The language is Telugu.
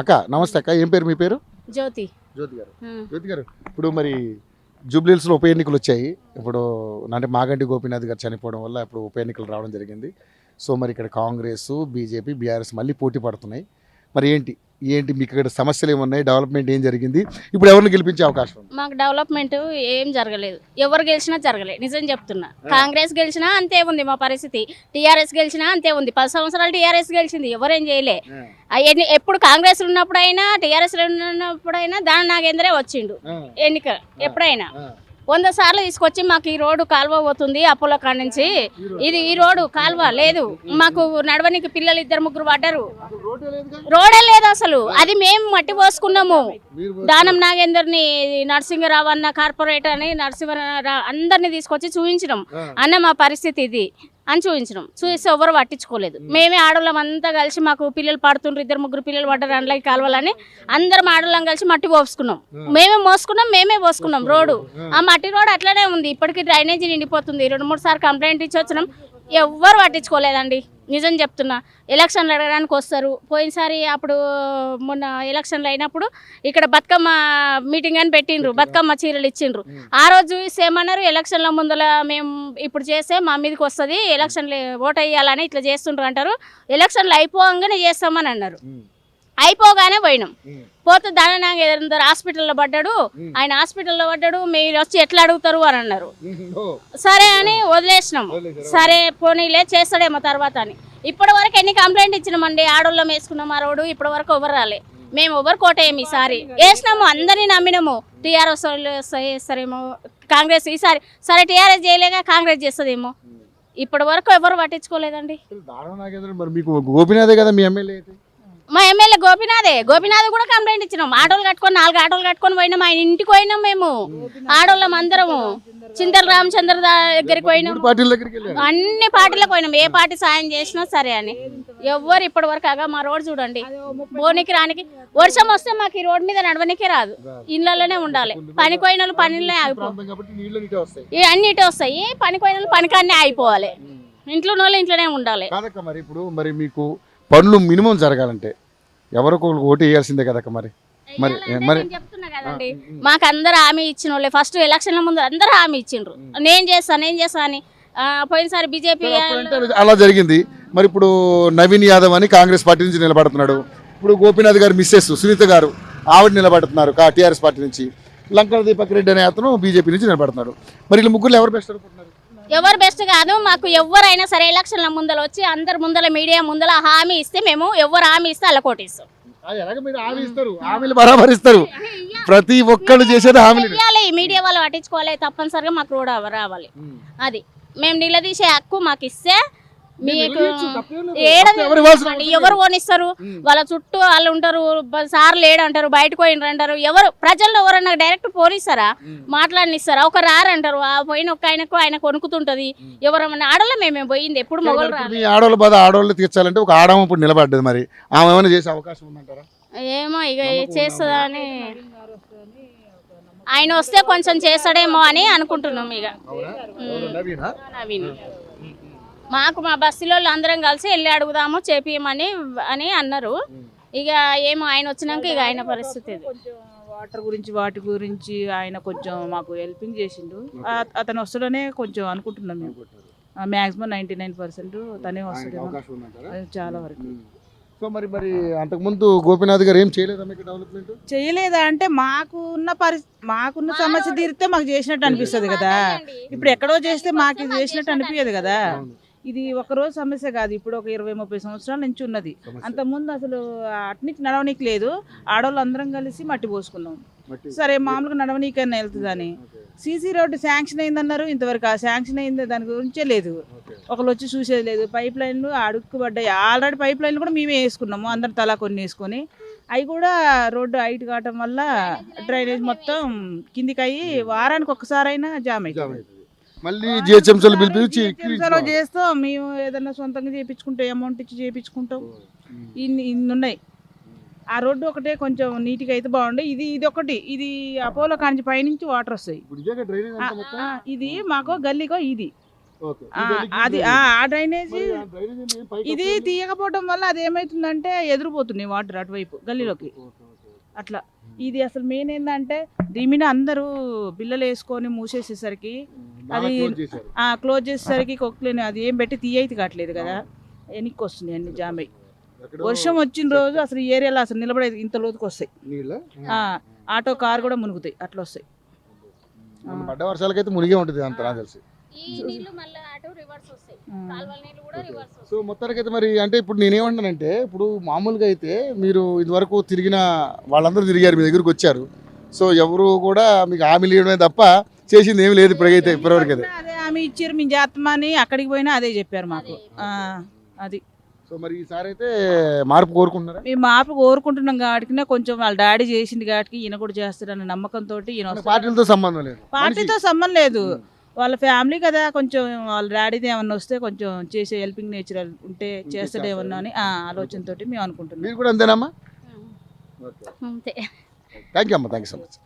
అక్క నమస్తే అక్క, ఏం పేరు మీ పేరు? జ్యోతి. జ్యోతి గారు. జ్యోతి గారు, ఇప్పుడు మరి జూబ్లీహిల్స్లో ఉప ఎన్నికలు వచ్చాయి. ఇప్పుడు అంటే మాగంటి గోపీనాథ్ గారు చనిపోవడం వల్ల ఇప్పుడు ఉప ఎన్నికలు రావడం జరిగింది. సో మరి ఇక్కడ కాంగ్రెస్, బీజేపీ, బీఆర్ఎస్ మళ్ళీ పోటీ పడుతున్నాయి. మరి ఏంటి ఏంటి మీకు ఇక్కడ సమస్యలు ఏమున్నాయి, డెవలప్మెంట్ ఏం జరిగింది, ఇప్పుడు ఎవరిని గెలిపించే అవకాశం ఉంది? మాకు డెవలప్మెంట్ ఏం జరగలేదు. ఎవరు గెలిచినా జరగలేదు, నిజం చెప్తున్నా. కాంగ్రెస్ గెలిచినా అంతే ఉంది మా పరిస్థితి, టీఆర్ఎస్ గెలిచినా అంతే ఉంది. 10 సంవత్సరాలు టీఆర్ఎస్ గెలిచింది, ఎవరేం చేయలే. ఎప్పుడు కాంగ్రెస్ ఉన్నప్పుడైనా టీఆర్ఎస్ ఉన్నప్పుడైనా దాని నాగేంద్రే వచ్చిండు ఎన్నిక. ఎప్పుడైనా 100 సార్లు తీసుకొచ్చి మాకు ఈ రోడ్డు కాలువ పోతుంది అపోలో కాడ నుంచి, ఇది ఈ రోడ్డు కాలువ లేదు మాకు, నడవనికి పిల్లలు 2-3 పడ్డారు. రోడే లేదు అసలు. అది మేము మట్టి పోసుకున్నాము. దానం నాగేందర్ని, నరసింహరావు అన్న కార్పొరేటర్ అని నరసింహరావు అందరినీ తీసుకొచ్చి చూపించినాం. అన్న మా పరిస్థితి ఇది అని చూపించడం, చూస్తే ఎవరు పట్టించుకోలేదు. మేమే ఆడవాళ్ళం అంతా కలిసి, మాకు పిల్లలు పడుతుండ్రు, 2-3 పిల్లలు పడ్డారు అందులోకి కాలువలని, అందరం ఆడవాళ్ళం కలిసి మట్టి పోసుకున్నాం. మేమే మోసుకున్నాం, మేమే పోసుకున్నాం రోడ్డు. ఆ మట్టి రోడ్ అట్లనే ఉంది, ఇప్పటికీ డ్రైనేజీ నిండిపోతుంది. 2-3 సార్లు కంప్లైంట్ ఇచ్చి వచ్చినాం, ఎవ్వరు పట్టించుకోలేదండి. నిజం చెప్తున్నా. ఎలక్షన్లు అడగడానికి వస్తారు. పోయినసారి అప్పుడు మొన్న ఎలక్షన్లు అయినప్పుడు ఇక్కడ బతుకమ్మ మీటింగ్ అని పెట్టిండ్రు, బతుకమ్మ చీరలు ఇచ్చిండ్రు. ఆ రోజు ఏమన్నారు, ఎలక్షన్ల ముందర మేము ఇప్పుడు చేస్తే మా మీదకి వస్తుంది, ఎలక్షన్లు ఓటు వేయాలని ఇట్లా చేస్తుండ్రు అంటారు, ఎలక్షన్లు అయిపోగానే చేస్తామని అన్నారు. అయిపోగానే పోయినాం. పోతే దాని హాస్పిటల్లో పడ్డాడు, ఆయన హాస్పిటల్లో పడ్డాడు, మీరు వచ్చి ఎట్లా అడుగుతారు అని అన్నారు. సరే అని వదిలేసినాం. సరే పోనీలే చేస్తాడేమో తర్వాత అని. ఇప్పటి వరకు ఎన్ని కంప్లైంట్ ఇచ్చినామండి, ఆడోళ్ళం వేసుకున్నాం ఆ రోడ్డు, ఇప్పటి వరకు ఎవరు రాలే. మేము ఎవరు కోటేమి ఈసారి వేసినాము, అందరినీ నమ్మినాము. టీఆర్ఎస్ వాళ్ళు వేస్తారేమో, కాంగ్రెస్ ఈసారి సరే టీఆర్ఎస్ చేయలేక కాంగ్రెస్ చేస్తుందేమో. ఇప్పటి వరకు ఎవరు పట్టించుకోలేదండి. గోపీనాథే కదా మీ ఎమ్మెల్యే? మా ఎమ్మెల్యే గోపీనాథ్ కూడా కంప్లైంట్ ఇచ్చినాం. ఆటోలు కట్టుకొని 4 ఆటోలు కట్టుకొని పోయినాం, ఆయన ఇంటికి పోయినాం. మేము ఆడోళ్ళం అందరము చింతల రామచంద్ర దగ్గరికి పోయినాం, అన్ని పార్టీలకు పోయినాం. ఏ పార్టీ సాయం చేసినా సరే అని. ఎవ్వరు ఇప్పటి వరకు మా రోడ్ చూడండి, బోనికి రానికి వర్షం వస్తే మాకు ఈ రోడ్ మీద నడవనికే రాదు, ఇళ్ళలోనే ఉండాలి. పనికోయిన వాళ్ళు పనిలోనే ఆగిపోయి అన్నిటి వస్తాయి, పనికోయిన వాళ్ళు పనికాన్నే ఆగిపోవాలి, ఇంట్లో వాళ్ళు ఇంట్లోనే ఉండాలి. మరి ఇప్పుడు మరి మీకు పనులు మినిమం జరగాలంటే ఎవరికి ఓటు వేయాల్సిందే కదా మరి. మరి మరి చెప్తున్నా కదండి, మాకు అందరు హామీ ఇచ్చిన వాళ్ళే. ఫస్ట్ ఎలక్షన్ల ముందు అందరూ హామీ ఇచ్చిండ్రు, నేను చేస్తా అని. పోయినసారి బీజేపీ అలా జరిగింది. మరి ఇప్పుడు నవీన్ యాదవ్ అని కాంగ్రెస్ పార్టీ నుంచి నిలబడుతున్నాడు. ఇప్పుడు గోపీనాథ్ గారు మిస్సెస్ సునీత గారు ఆవిడ నిలబడుతున్నారు టీఆర్ఎస్ పార్టీ నుంచి. లంకల దీపక్ రెడ్డి అనే అతను బీజేపీ నుంచి నిలబడుతున్నాడు. మరి వీళ్ళు ముగ్గురు ఎవరు బెస్ట్ అనుకుంటున్నారు? ఎవరు బెస్ట్ కాదు, మాకు ఎవరైనా సరే ఎలక్షన్ల ముందర వచ్చి అందరి ముందర మీడియా ముందర హామీ ఇస్తే మేము ఎవరు హామీ ఇస్తే అలా కోటిస్తాం. ప్రతి ఒక్కళ్ళు చేసేది హామీ. మీడియా వాళ్ళు పట్టించుకోవాలి, తప్పనిసరిగా మాకు రోడ్ రావాలి. అది మేము నిలదీసే హక్కు మాకు ఇస్తే మీకు ఎవరు కొనిస్తారు? వాళ్ళ చుట్టూ వాళ్ళు ఉంటారు, సార్ లేడంటారు, బయటకు పోయినరంటారు. ఎవరు ప్రజల్లో ఎవరన్నా డైరెక్ట్ పోనిస్తారా, మాట్లాడినిస్తారా? ఒక రారంటారు, ఆ పోయిన ఒక ఆయన కొనుక్కుతుంటది. ఎవరన్నా ఆడోళ్ళ మేము పోయింది ఎప్పుడు మొగలు రాదు. ఆడోళ్ళ బాధ ఆడోళ్ళు తీర్చాలంటే ఒక ఆడమ ఇప్పుడు నిలబడ్డది, మరి ఆమె ఏమైనా చేసే అవకాశం ఉందంటారా? ఏమో ఇక చేస్తుందా అని, ఆయన వస్తే కొంచెం చేస్తాడేమో అని అనుకుంటున్నాం. ఇక నవీన్ మాకు మా బస్సులో అందరం కలిసి వెళ్ళి అడుగుదాము చేపియమని అని అన్నారు. ఇక ఏమో ఆయన వచ్చినాక ఇక ఆయన పరిస్థితి వాటర్ గురించి వాటి గురించి ఆయన కొంచెం మాకు హెల్పింగ్ చేసిండు. అతను వస్తాడనే కొంచెం అనుకుంటున్నాం మేము. మ్యాక్సిమం 99% తనే వస్తాడేమో చాలా వరకు. సో మరి మరి అంతకుముందు గోపీనాథ్ గారు ఏం చేయలేదా మీకు డెవలప్మెంట్? చేయలేదా అంటే మాకున్న సమస్య తీరితే మాకు చేసినట్టు అనిపిస్తుంది కదా. ఇప్పుడు ఎక్కడో చేస్తే మాకు చేసినట్టు అనిపించదు కదా. ఇది ఒకరోజు సమస్య కాదు, ఇప్పుడు ఒక 20-30 సంవత్సరాల నుంచి ఉన్నది. అంతకుముందు అసలు అట్నుంచి నడవనీకి లేదు. ఆడవాళ్ళు అందరం కలిసి మట్టి పోసుకున్నాం. సరే మామూలుగా నడవనీకైనా వెళ్తుందని సీసీ రోడ్డు శాంక్షన్ అయిందన్నారు. ఇంతవరకు ఆ శాంక్షన్ అయింది దాని గురించే లేదు, ఒకళ్ళు వచ్చి చూసేది లేదు. పైప్ లైన్లు అడుక్కుపడ్డాయి. ఆల్రెడీ పైప్ లైన్లు కూడా మేమే వేసుకున్నాము, అందరం తలా కొన్ని వేసుకొని. అవి కూడా రోడ్డు హైట్ కావటం వల్ల డ్రైనేజ్ మొత్తం కిందికి అయ్యి వారానికి ఒక్కసారైనా జామ్ అవుతుంది. మళ్ళీ జిహెచ్ఎంసీలో పిలిపించి చేస్తాం మేము, ఏదైనా సొంతంగా చేయించుకుంటాం, అమౌంట్ ఇచ్చి చేయించుకుంటాం. ఇన్ని ఉన్నాయి. ఆ రోడ్డు ఒకటే కొంచెం నీట్గా అయితే బాగుండే. ఇది ఒకటి, ఇది అపోలో కాంచి పైనుంచి వాటర్ వస్తాయి. ఇది మాకు గల్లీకో ఇది ఓకే. ఆ, అది ఆ డ్రైనేజీ ఇది తీయకపోవడం వల్ల అది ఏమైతుందంటే ఎదురుపోతున్నాయి వాటర్ అటువైపు గల్లీలోకి అట్లా. ఇది అసలు మెయిన్ ఏంటంటే దీని మీద అందరూ బిల్లలు వేసుకొని మూసేసేసరికి అది క్లోజ్ చేసేసరికి కొక్లేని అది ఏం పెట్టి తీయైతే కావట్లేదు కదా, వెనక్కి వస్తుంది అన్ని జామ్ అయ్యి. వర్షం వచ్చిన రోజు అసలు ఈ ఏరియాలో అసలు నిలబడేది ఇంత లోతుకు వస్తాయి. ఆటో కార్ కూడా మునుగుతాయి అట్లా వస్తాయి. పడ్డ వర్షాలకైతే మునిగే ఉంటుంది అంత నాకు తెలిసి. ఈ నీళ్లు మళ్ళీ అటు రివర్స్ వస్తాయి, కాలువల నీళ్లు కూడా రివర్స్ వస్తాయి. సో మొత్తానికైతే మరి అంటే ఇప్పుడు నేనేమంటానంటే ఇప్పుడు మామూలుగా అయితే మీరు ఇదివరకు తిరిగిన వాళ్ళందరూ తిరిగారు, మీ దగ్గరకు వచ్చారు. సో ఎవరు కూడా మీకు హామీలు ఇవ్వడమే తప్ప చేసింది ఏమి లేదు ఇప్పటికైతే ఇప్పటివరకు అయితే. అదే ఆమె ఇచ్చారు మేము చేస్తామని, అక్కడికి పోయినా అదే చెప్పారు మాకు. అది సో మరి ఈసారి అయితే మార్పు కోరుకుంటున్నారా? మేము మార్పు కోరుకుంటున్నాం కాబట్టి కొంచెం వాళ్ళ డాడీ చేసింది కాబట్టి ఈయన కూడా చేస్తారన్న నమ్మకంతో ఈయన వస్తాడు. పార్టీలతో సంబంధం లేదు, పార్టీతో సంబంధం లేదు, వాళ్ళ ఫ్యామిలీ కదా. కొంచెం వాళ్ళ డాడీది ఏమన్నా వస్తే కొంచెం చేసే హెల్పింగ్ నేచర్ ఉంటే చేస్తాడేమన్నా అని ఆలోచనతో మేము అనుకుంటున్నాం. మీరు కూడా అంతేనమ్మా? అంతే. థ్యాంక్ యూ అమ్మా, థ్యాంక్ యూ సో మచ్.